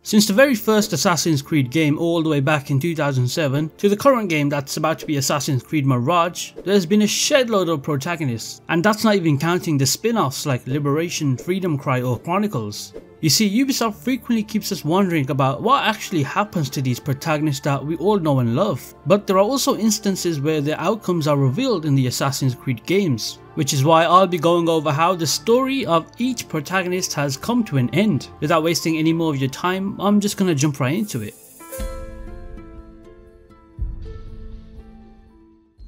Since the very first Assassin's Creed game all the way back in 2007 to the current game that's about to be Assassin's Creed Mirage, there's been a shed load of protagonists, and that's not even counting the spin-offs like Liberation, Freedom Cry or Chronicles. You see, Ubisoft frequently keeps us wondering about what actually happens to these protagonists that we all know and love, but there are also instances where their outcomes are revealed in the Assassin's Creed games, which is why I'll be going over how the story of each protagonist has come to an end. Without wasting any more of your time, I'm just gonna jump right into it.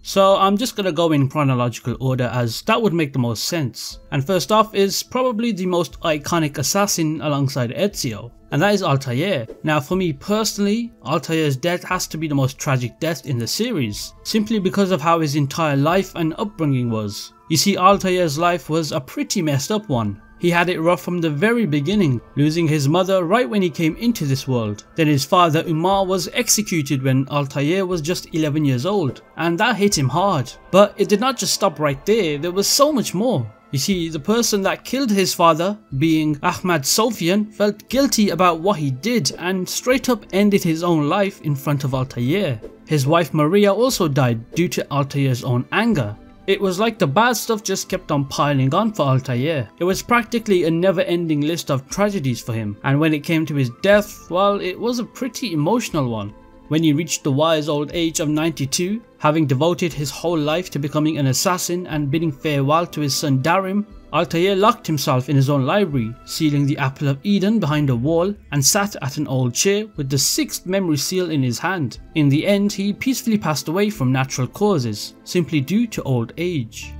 So I'm just gonna go in chronological order as that would make the most sense. And first off is probably the most iconic assassin alongside Ezio, and that is Altair. Now for me personally, Altair's death has to be the most tragic death in the series, simply because of how his entire life and upbringing was. You see, Altair's life was a pretty messed up one. He had it rough from the very beginning, losing his mother right when he came into this world. Then his father Umar was executed when Altair was just 11 years old, and that hit him hard. But it did not just stop right there was so much more. You see, the person that killed his father, being Ahmad Sofian, felt guilty about what he did and straight up ended his own life in front of Altair. His wife Maria also died due to Altair's own anger. It was like the bad stuff just kept on piling on for Altair. It was practically a never-ending list of tragedies for him, and when it came to his death, well, it was a pretty emotional one. When he reached the wise old age of 92, having devoted his whole life to becoming an assassin and bidding farewell to his son Darim, Altair locked himself in his own library, sealing the Apple of Eden behind a wall, and sat at an old chair with the 6th memory seal in his hand. In the end, he peacefully passed away from natural causes, simply due to old age.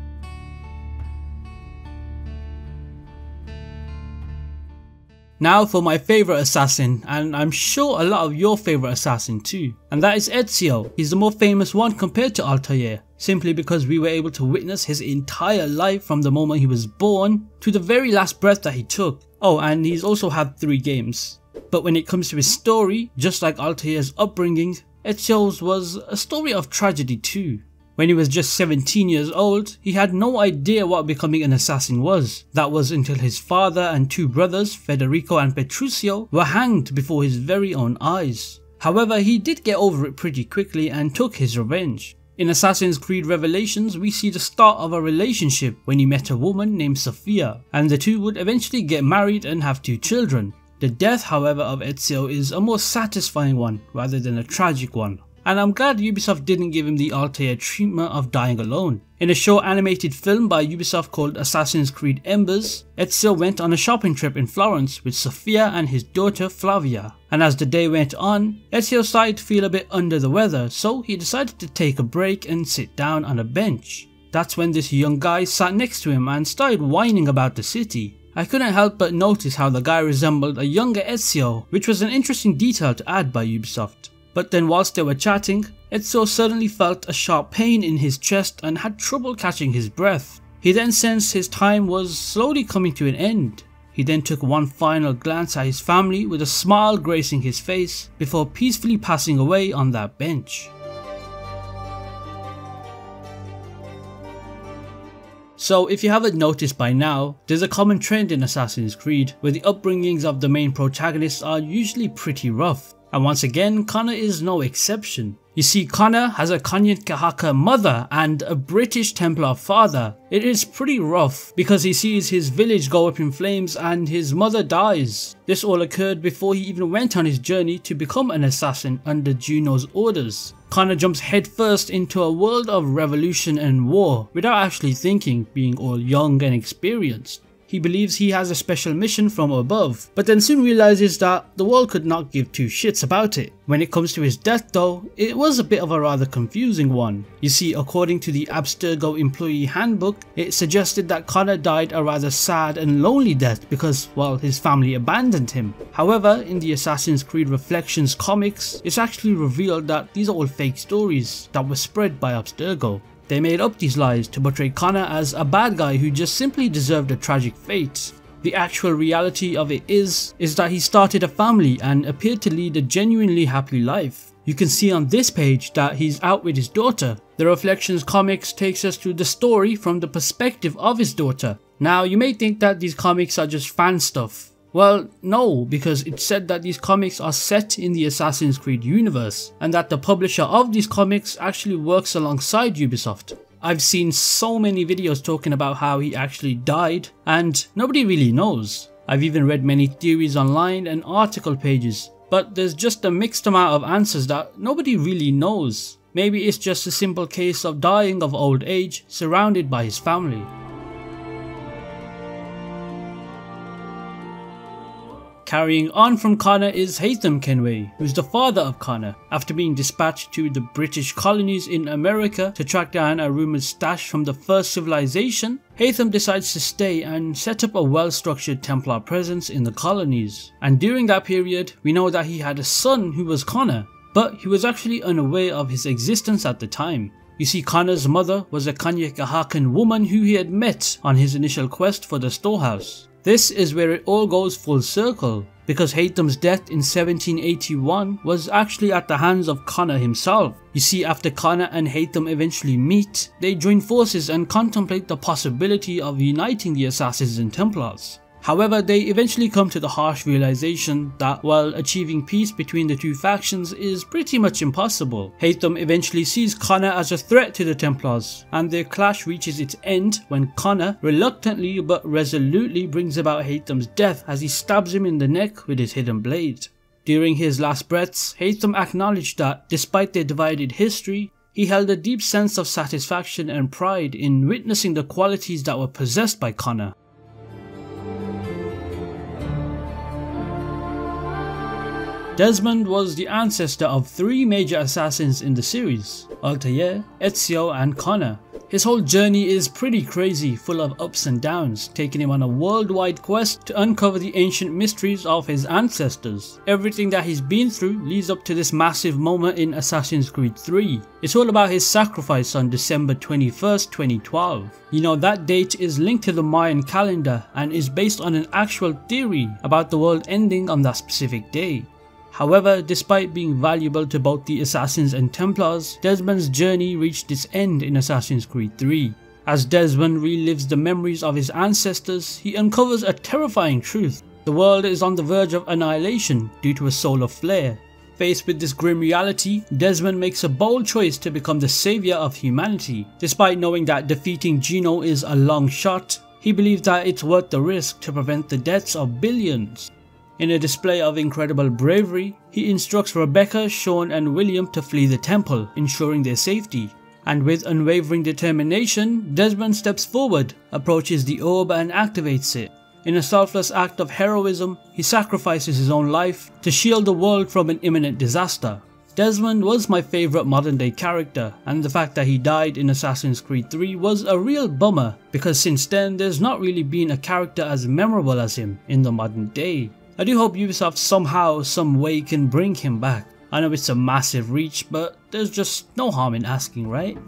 Now for my favourite assassin, and I'm sure a lot of your favourite assassin too, and that is Ezio. He's the more famous one compared to Altair, simply because we were able to witness his entire life from the moment he was born to the very last breath that he took. Oh, and he's also had 3 games. But when it comes to his story, just like Altair's upbringing, Ezio's was a story of tragedy too. When he was just 17 years old, he had no idea what becoming an assassin was. That was until his father and 2 brothers, Federico and Petruccio, were hanged before his very own eyes. However, he did get over it pretty quickly and took his revenge. In Assassin's Creed Revelations, we see the start of a relationship when he met a woman named Sophia, and the two would eventually get married and have 2 children. The death, however, of Ezio is a more satisfying one rather than a tragic one. And I'm glad Ubisoft didn't give him the Altair treatment of dying alone. In a short animated film by Ubisoft called Assassin's Creed Embers, Ezio went on a shopping trip in Florence with Sophia and his daughter Flavia. And as the day went on, Ezio started to feel a bit under the weather, so he decided to take a break and sit down on a bench. That's when this young guy sat next to him and started whining about the city. I couldn't help but notice how the guy resembled a younger Ezio, which was an interesting detail to add by Ubisoft. But then whilst they were chatting, Ezio suddenly felt a sharp pain in his chest and had trouble catching his breath. He then sensed his time was slowly coming to an end. He then took one final glance at his family with a smile gracing his face before peacefully passing away on that bench. So if you haven't noticed by now, there's a common trend in Assassin's Creed where the upbringings of the main protagonists are usually pretty rough. And once again, Connor is no exception. You see, Connor has a Konyan Kahaka mother and a British Templar father. It is pretty rough because he sees his village go up in flames and his mother dies. This all occurred before he even went on his journey to become an assassin under Juno's orders. Connor jumps headfirst into a world of revolution and war without actually thinking, being all young and experienced. He believes he has a special mission from above, but then soon realizes that the world could not give 2 shits about it. When it comes to his death though, it was a bit of a rather confusing one. You see, according to the Abstergo employee handbook, it suggested that Connor died a rather sad and lonely death because, well, his family abandoned him. However, in the Assassin's Creed Reflections comics, it's actually revealed that these are all fake stories that were spread by Abstergo. They made up these lies to portray Connor as a bad guy who just simply deserved a tragic fate. The actual reality of it is that he started a family and appeared to lead a genuinely happy life. You can see on this page that he's out with his daughter. The Reflections comics takes us to the story from the perspective of his daughter. Now you may think that these comics are just fan stuff, Well, no, because it said that these comics are set in the Assassin's Creed universe, and that the publisher of these comics actually works alongside Ubisoft. I've seen so many videos talking about how he actually died, and nobody really knows. I've even read many theories online and article pages, but there's just a mixed amount of answers that nobody really knows. Maybe it's just a simple case of dying of old age, surrounded by his family. Carrying on from Connor is Haytham Kenway, who's the father of Connor. After being dispatched to the British colonies in America to track down a rumoured stash from the first civilization, Haytham decides to stay and set up a well-structured Templar presence in the colonies. And during that period, we know that he had a son who was Connor, but he was actually unaware of his existence at the time. You see, Connor's mother was a Knights woman who he had met on his initial quest for the storehouse. This is where it all goes full circle, because Haytham's death in 1781 was actually at the hands of Connor himself. You see, after Connor and Haytham eventually meet, they join forces and contemplate the possibility of uniting the Assassins and Templars. However, they eventually come to the harsh realization that while achieving peace between the two factions is pretty much impossible. Haytham eventually sees Connor as a threat to the Templars, and their clash reaches its end when Connor reluctantly but resolutely brings about Haytham's death as he stabs him in the neck with his hidden blade. During his last breaths, Haytham acknowledged that despite their divided history, he held a deep sense of satisfaction and pride in witnessing the qualities that were possessed by Connor. Desmond was the ancestor of three major assassins in the series: Altair, Ezio and Connor. His whole journey is pretty crazy, full of ups and downs, taking him on a worldwide quest to uncover the ancient mysteries of his ancestors. Everything that he's been through leads up to this massive moment in Assassin's Creed 3. It's all about his sacrifice on December 21st, 2012. You know, that date is linked to the Mayan calendar and is based on an actual theory about the world ending on that specific day. However, despite being valuable to both the Assassins and Templars, Desmond's journey reached its end in Assassin's Creed 3. As Desmond relives the memories of his ancestors, he uncovers a terrifying truth. The world is on the verge of annihilation due to a solar flare. Faced with this grim reality, Desmond makes a bold choice to become the savior of humanity. Despite knowing that defeating Gino is a long shot, he believes that it's worth the risk to prevent the deaths of billions. In a display of incredible bravery, he instructs Rebecca, Sean and William to flee the temple, ensuring their safety. And with unwavering determination, Desmond steps forward, approaches the orb and activates it. In a selfless act of heroism, he sacrifices his own life to shield the world from an imminent disaster. Desmond was my favourite modern day character, and the fact that he died in Assassin's Creed 3 was a real bummer, because since then there's not really been a character as memorable as him in the modern day. I do hope Ubisoft somehow, some way can bring him back. I know it's a massive reach, but there's just no harm in asking, right?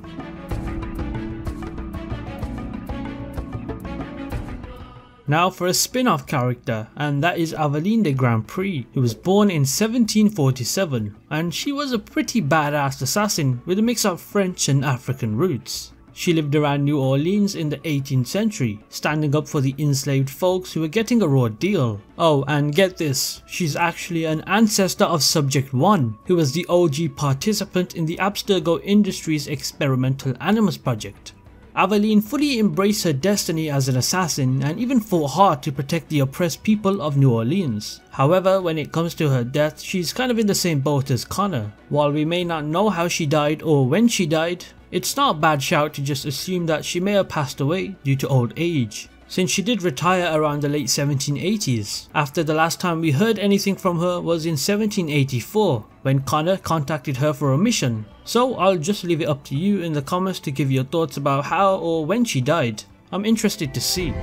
Now for a spin-off character, and that is Aveline De Grandpre, who was born in 1747, and she was a pretty badass assassin with a mix of French and African roots. She lived around New Orleans in the 18th century, standing up for the enslaved folks who were getting a raw deal. Oh, and get this, she's actually an ancestor of Subject 1, who was the OG participant in the Abstergo Industries experimental Animus project. Aveline fully embraced her destiny as an assassin and even fought hard to protect the oppressed people of New Orleans. However, when it comes to her death, she's kind of in the same boat as Connor. While we may not know how she died or when she died, it's not a bad shout to just assume that she may have passed away due to old age, since she did retire around the late 1780s, after the last time we heard anything from her was in 1784, when Connor contacted her for a mission. So I'll just leave it up to you in the comments to give your thoughts about how or when she died. I'm interested to see.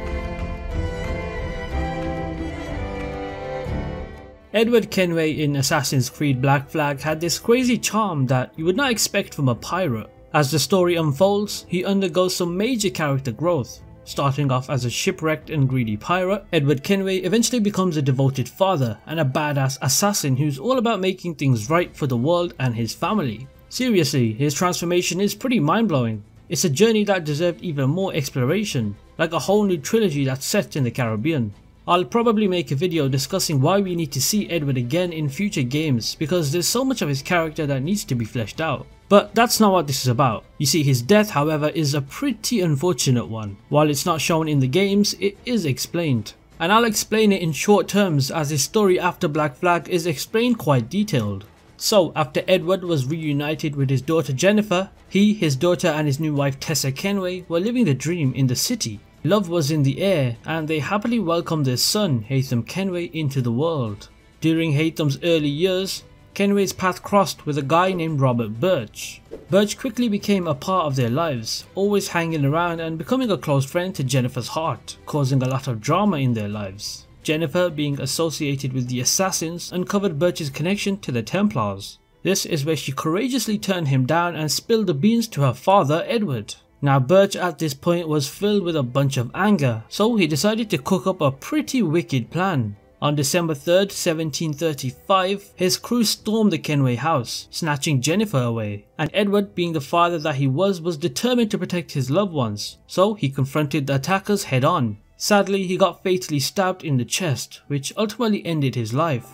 Edward Kenway in Assassin's Creed Black Flag had this crazy charm that you would not expect from a pirate. As the story unfolds, he undergoes some major character growth. Starting off as a shipwrecked and greedy pirate, Edward Kenway eventually becomes a devoted father and a badass assassin who's all about making things right for the world and his family. Seriously, his transformation is pretty mind-blowing. It's a journey that deserved even more exploration, like a whole new trilogy that's set in the Caribbean. I'll probably make a video discussing why we need to see Edward again in future games, because there's so much of his character that needs to be fleshed out. But that's not what this is about. You see, his death, however, is a pretty unfortunate one. While it's not shown in the games, it is explained. And I'll explain it in short terms, as his story after Black Flag is explained quite detailed. So, after Edward was reunited with his daughter Jennifer, he, his daughter and his new wife Tessa Kenway were living the dream in the city. Love was in the air, and they happily welcomed their son, Haytham Kenway, into the world. During Haytham's early years, Kenway's path crossed with a guy named Robert Birch. Birch quickly became a part of their lives, always hanging around and becoming a close friend to Jennifer's heart, causing a lot of drama in their lives. Jennifer, being associated with the assassins, uncovered Birch's connection to the Templars. This is where she courageously turned him down and spilled the beans to her father, Edward. Now Birch at this point was filled with a bunch of anger, so he decided to cook up a pretty wicked plan. On December 3rd, 1735, his crew stormed the Kenway house, snatching Jennifer away, and Edward, being the father that he was determined to protect his loved ones, so he confronted the attackers head on. Sadly, he got fatally stabbed in the chest, which ultimately ended his life.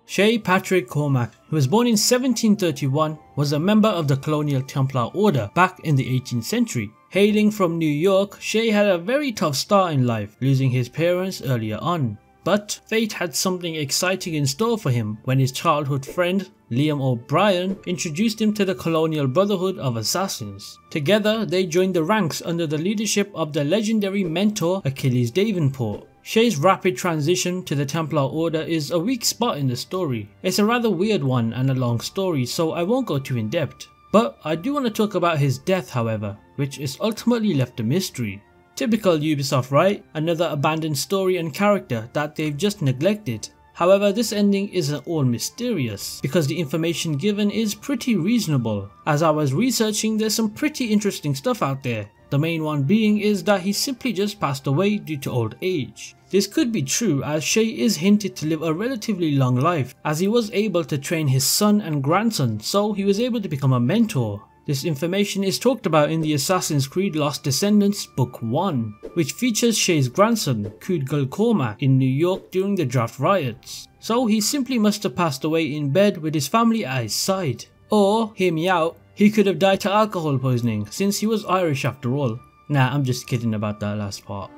Shay Patrick Cormac, who was born in 1731, was a member of the colonial Templar order back in the 18th century. Hailing from New York, Shay had a very tough start in life, losing his parents earlier on. But fate had something exciting in store for him when his childhood friend, Liam O'Brien, introduced him to the colonial brotherhood of assassins. Together, they joined the ranks under the leadership of the legendary mentor Achilles Davenport. Shay's rapid transition to the Templar Order is a weak spot in the story. It's a rather weird one and a long story, so I won't go too in depth. But I do want to talk about his death, however, which is ultimately left a mystery. Typical Ubisoft, right? Another abandoned story and character that they've just neglected. However, this ending isn't all mysterious, because the information given is pretty reasonable. As I was researching, there's some pretty interesting stuff out there. The main one being is that he simply just passed away due to old age. This could be true, as Shay is hinted to live a relatively long life, as he was able to train his son and grandson, so he was able to become a mentor. This information is talked about in the Assassin's Creed Lost Descendants Book 1, which features Shay's grandson, Cudgel Cormac, in New York during the draft riots. So he simply must have passed away in bed with his family at his side. Or, hear me out, he could have died to alcohol poisoning, since he was Irish after all. Nah, I'm just kidding about that last part.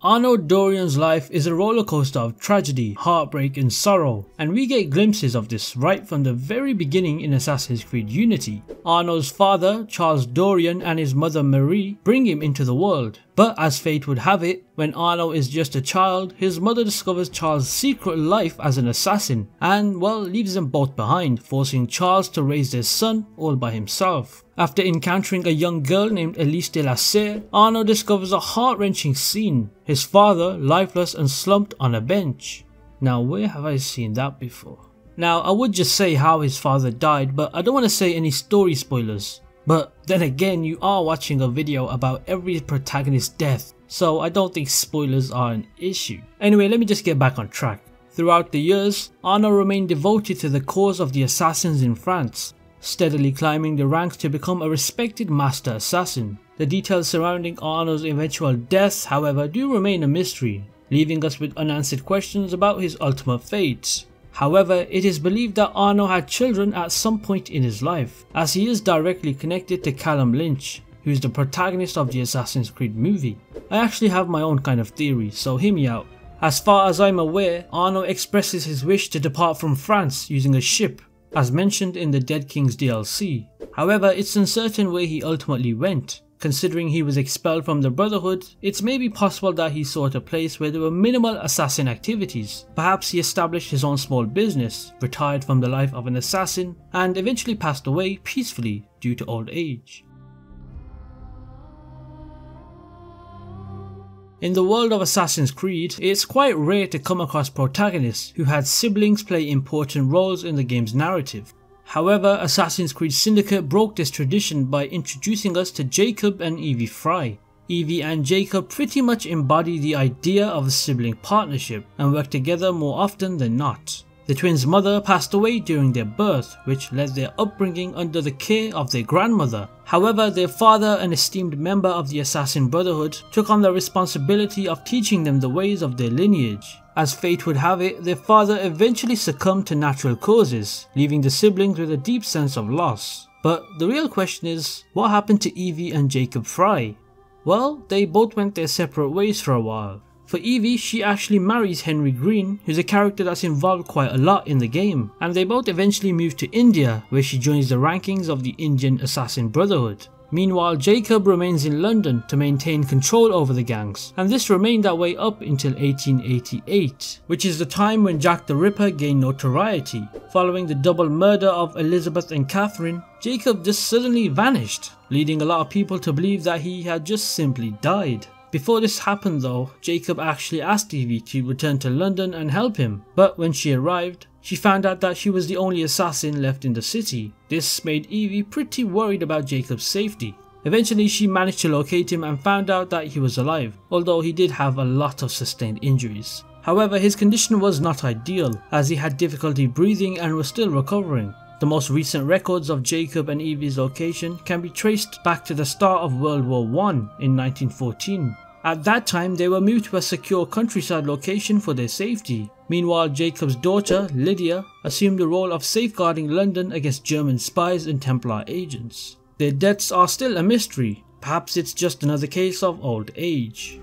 Arno Dorian's life is a roller coaster of tragedy, heartbreak and sorrow, and we get glimpses of this right from the very beginning in Assassin's Creed Unity. Arno's father, Charles Dorian, and his mother Marie bring him into the world, but as fate would have it, when Arno is just a child, his mother discovers Charles' secret life as an assassin and, well, leaves them both behind, forcing Charles to raise their son all by himself. After encountering a young girl named Elise de la Serre, Arno discovers a heart-wrenching scene, his father lifeless and slumped on a bench. Now, where have I seen that before? Now, I would just say how his father died, but I don't want to say any story spoilers. But then again, you are watching a video about every protagonist's death, so I don't think spoilers are an issue. Anyway, let me just get back on track. Throughout the years, Arno remained devoted to the cause of the assassins in France, steadily climbing the ranks to become a respected master assassin. The details surrounding Arno's eventual death, however, do remain a mystery, leaving us with unanswered questions about his ultimate fate. However, it is believed that Arno had children at some point in his life, as he is directly connected to Callum Lynch, who is the protagonist of the Assassin's Creed movie. I actually have my own kind of theory, so hear me out. As far as I'm aware, Arno expresses his wish to depart from France using a ship, as mentioned in the Dead Kings DLC. However, it's uncertain where he ultimately went. Considering he was expelled from the Brotherhood, it's maybe possible that he sought a place where there were minimal assassin activities. Perhaps he established his own small business, retired from the life of an assassin, and eventually passed away peacefully due to old age. In the world of Assassin's Creed, it's quite rare to come across protagonists who had siblings play important roles in the game's narrative. However, Assassin's Creed Syndicate broke this tradition by introducing us to Jacob and Evie Frye. Evie and Jacob pretty much embody the idea of a sibling partnership and work together more often than not. The twins' mother passed away during their birth, which led their upbringing under the care of their grandmother. However, their father, an esteemed member of the Assassin Brotherhood, took on the responsibility of teaching them the ways of their lineage. As fate would have it, their father eventually succumbed to natural causes, leaving the siblings with a deep sense of loss. But the real question is, what happened to Evie and Jacob Frye? Well, they both went their separate ways for a while. For Evie, she actually marries Henry Green, who's a character that's involved quite a lot in the game, and they both eventually move to India, where she joins the rankings of the Indian Assassin Brotherhood. Meanwhile, Jacob remains in London to maintain control over the gangs, and this remained that way up until 1888, which is the time when Jack the Ripper gained notoriety. Following the double murder of Elizabeth and Catherine, Jacob just suddenly vanished, leading a lot of people to believe that he had just simply died. Before this happened though, Jacob actually asked Evie to return to London and help him, but when she arrived, she found out that she was the only assassin left in the city. This made Evie pretty worried about Jacob's safety. Eventually she managed to locate him and found out that he was alive, although he did have a lot of sustained injuries. However, his condition was not ideal, as he had difficulty breathing and was still recovering. The most recent records of Jacob and Evie's location can be traced back to the start of World War I in 1914. At that time, they were moved to a secure countryside location for their safety. Meanwhile, Jacob's daughter, Lydia, assumed the role of safeguarding London against German spies and Templar agents. Their deaths are still a mystery. Perhaps it's just another case of old age.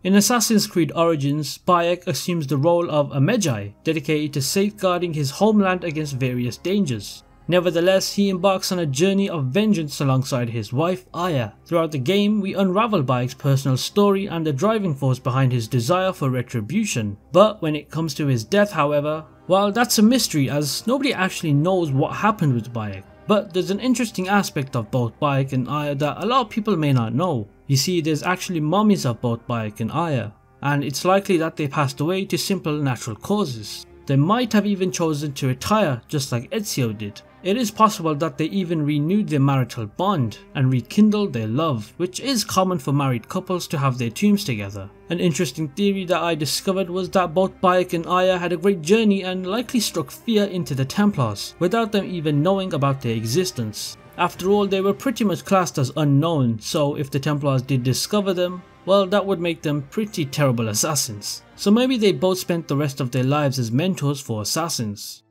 In Assassin's Creed Origins, Bayek assumes the role of a Magi, dedicated to safeguarding his homeland against various dangers. Nevertheless, he embarks on a journey of vengeance alongside his wife, Aya. Throughout the game, we unravel Bayek's personal story and the driving force behind his desire for retribution. But when it comes to his death, however, well, that's a mystery, as nobody actually knows what happened with Bayek. But there's an interesting aspect of both Bayek and Aya that a lot of people may not know. You see, there's actually mummies of both Bayek and Aya, and it's likely that they passed away to simple natural causes. They might have even chosen to retire, just like Ezio did. It is possible that they even renewed their marital bond and rekindled their love, which is common for married couples to have their tombs together. An interesting theory that I discovered was that both Bayek and Aya had a great journey and likely struck fear into the Templars, without them even knowing about their existence. After all, they were pretty much classed as unknown, so if the Templars did discover them, well, that would make them pretty terrible assassins. So maybe they both spent the rest of their lives as mentors for assassins.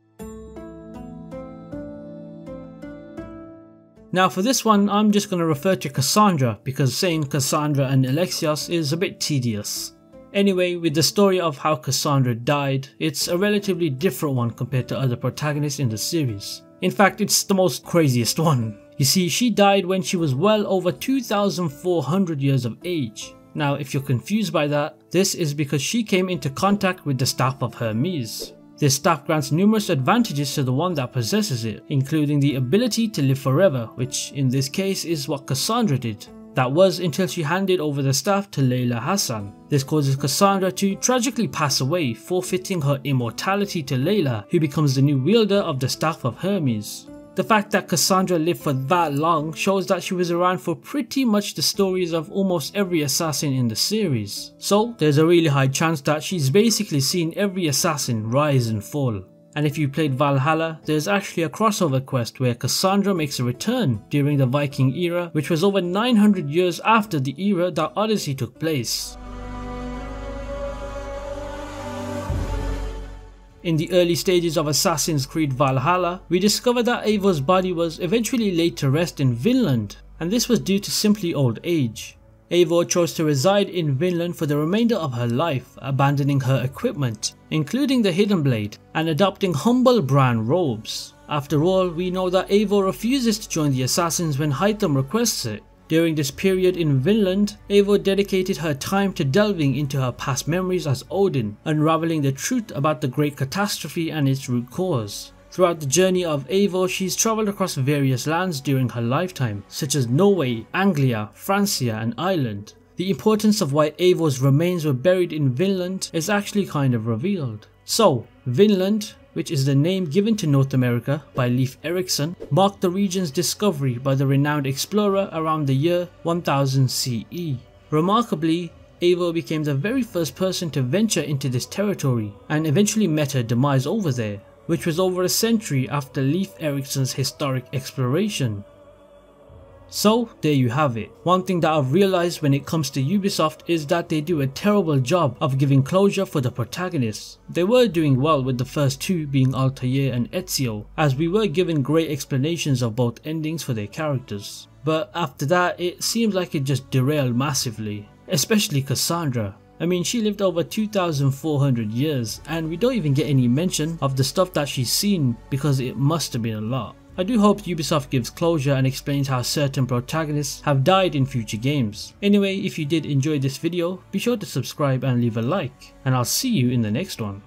Now for this one, I'm just going to refer to Kassandra, because saying Kassandra and Alexios is a bit tedious. Anyway, with the story of how Kassandra died, it's a relatively different one compared to other protagonists in the series. In fact, it's the most craziest one. You see, she died when she was well over 2,400 years of age. Now if you're confused by that, this is because she came into contact with the Staff of Hermes. This staff grants numerous advantages to the one that possesses it, including the ability to live forever, which in this case is what Kassandra did. That was until she handed over the staff to Layla Hassan. This causes Kassandra to tragically pass away, forfeiting her immortality to Layla, who becomes the new wielder of the Staff of Hermes. The fact that Kassandra lived for that long shows that she was around for pretty much the stories of almost every assassin in the series. So there's a really high chance that she's basically seen every assassin rise and fall. And if you played Valhalla, there's actually a crossover quest where Kassandra makes a return during the Viking era, which was over 900 years after the era that Odyssey took place. In the early stages of Assassin's Creed Valhalla, we discovered that Eivor's body was eventually laid to rest in Vinland, and this was due to simply old age. Eivor chose to reside in Vinland for the remainder of her life, abandoning her equipment, including the Hidden Blade, and adopting humble brown robes. After all, we know that Eivor refuses to join the assassins when Haytham requests it. During this period in Vinland, Eivor dedicated her time to delving into her past memories as Odin, unraveling the truth about the Great Catastrophe and its root cause. Throughout the journey of Eivor, she's travelled across various lands during her lifetime, such as Norway, Anglia, Francia and Ireland. The importance of why Eivor's remains were buried in Vinland is actually kind of revealed. So, Vinland, which is the name given to North America by Leif Erikson, marked the region's discovery by the renowned explorer around the year 1000 CE. Remarkably, Eivor became the very first person to venture into this territory and eventually met her demise over there, which was over a century after Leif Erikson's historic exploration. So there you have it. One thing that I've realized when it comes to Ubisoft is that they do a terrible job of giving closure for the protagonists. They were doing well with the first two being Altair and Ezio, as we were given great explanations of both endings for their characters. But after that it seems like it just derailed massively, especially Kassandra. I mean, she lived over 2,400 years and we don't even get any mention of the stuff that she's seen because it must have been a lot. I do hope Ubisoft gives closure and explains how certain protagonists have died in future games. Anyway, if you did enjoy this video, be sure to subscribe and leave a like, and I'll see you in the next one.